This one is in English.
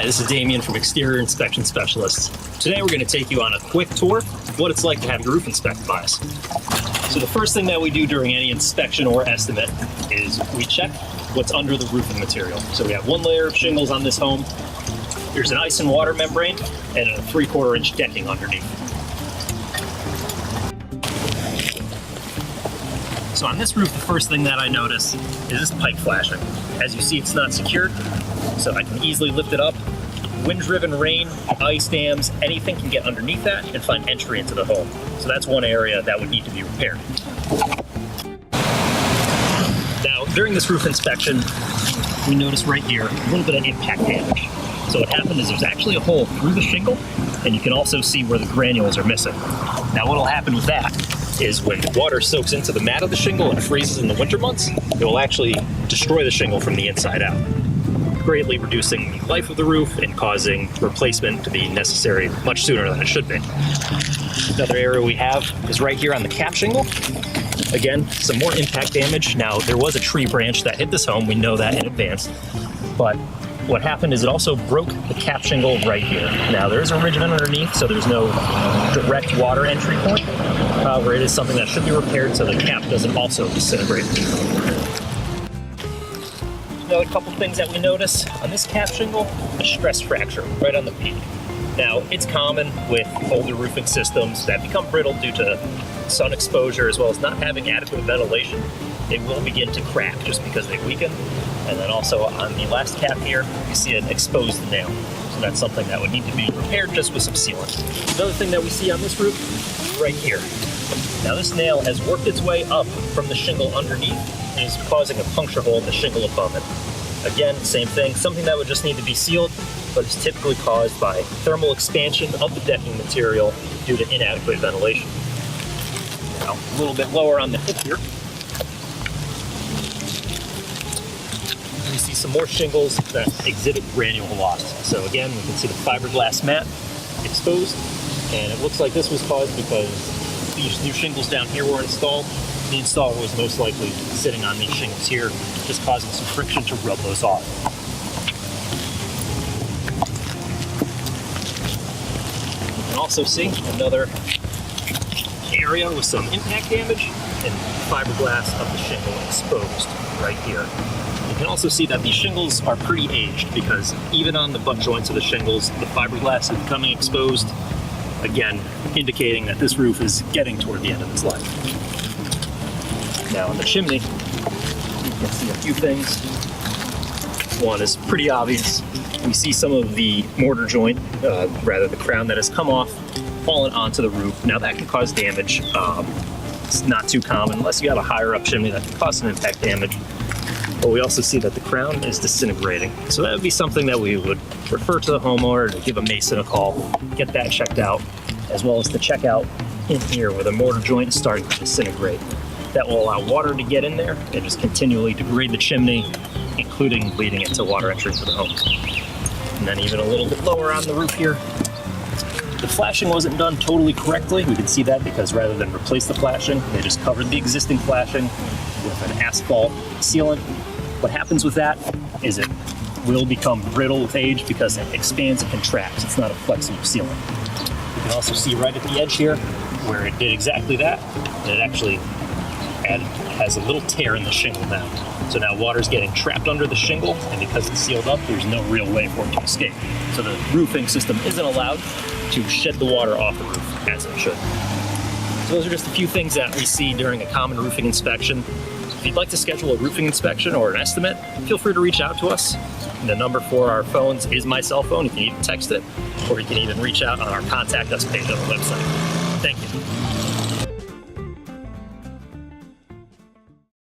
Hi, this is Damien from Exterior Inspection Specialists. Today we're going to take you on a quick tour of what it's like to have your roof inspected by us. So the first thing that we do during any inspection or estimate is we check what's under the roofing material. So we have one layer of shingles on this home. There's an ice and water membrane and a 3/4 inch decking underneath. So on this roof, the first thing that I notice is this pipe flashing. As you see, it's not secured, so I can easily lift it up. Wind-driven rain, ice dams, anything can get underneath that and find entry into the home. So that's one area that would need to be repaired. Now, during this roof inspection, we notice right here a little bit of impact damage. So what happened is there's actually a hole through the shingle, and you can also see where the granules are missing. Now, what will happen with that is when water soaks into the mat of the shingle and freezes in the winter months, it will actually destroy the shingle from the inside out, greatly reducing the life of the roof and causing replacement to be necessary much sooner than it should be. Another area we have is right here on the cap shingle. Again, some more impact damage. Now, there was a tree branch that hit this home. We know that in advance. But what happened is it also broke the cap shingle right here. Now, there is a ridge vent underneath, so there's no direct water entry point. However, it is something that should be repaired so the cap doesn't also disintegrate. Another couple things that we notice on this cap shingle, a stress fracture right on the peak. Now, it's common with older roofing systems that become brittle due to sun exposure as well as not having adequate ventilation. They will begin to crack just because they weaken. And then also on the last cap here, you see an exposed nail. So that's something that would need to be repaired just with some sealant. Another thing that we see on this roof, right here. Now this nail has worked its way up from the shingle underneath and is causing a puncture hole in the shingle above it. Again, same thing, something that would just need to be sealed, but is typically caused by thermal expansion of the decking material due to inadequate ventilation. Now, a little bit lower on the hip here, we see some more shingles that exhibit granule loss. So again, we can see the fiberglass mat exposed, and it looks like this was caused because these new shingles down here were installed. The installer was most likely sitting on these shingles here, just causing some friction to rub those off. You can also see another area with some impact damage and fiberglass of the shingle exposed right here. You can also see that these shingles are pretty aged because even on the butt joints of the shingles, the fiberglass is becoming exposed, again, indicating that this roof is getting toward the end of its life. Now on the chimney, you can see a few things. One is pretty obvious. We see some of the mortar joint, the crown that has come off, fallen onto the roof. Now that can cause damage. It's not too common unless you have a higher up chimney that can cause some impact damage. But we also see that the crown is disintegrating. So that would be something that we would refer to the homeowner to give a mason a call, get that checked out, as well as to check out in here where the mortar joint is starting to disintegrate. That will allow water to get in there and just continually degrade the chimney, including leading into water entry into the home. And then even a little bit lower on the roof here, the flashing wasn't done totally correctly. We can see that because rather than replace the flashing, they just covered the existing flashing with an asphalt sealant. What happens with that is it will become brittle with age because it expands and contracts. It's not a flexible sealant. You can also see right at the edge here where it did exactly that. It actually has a little tear in the shingle now. So now water's getting trapped under the shingle, and because it's sealed up, there's no real way for it to escape. So the roofing system isn't allowed to shed the water off the roof as it should. So those are just a few things that we see during a common roofing inspection. If you'd like to schedule a roofing inspection or an estimate, feel free to reach out to us. The number for our phones is my cell phone. You can even text it, or you can even reach out on our Contact Us page on the website. Thank you.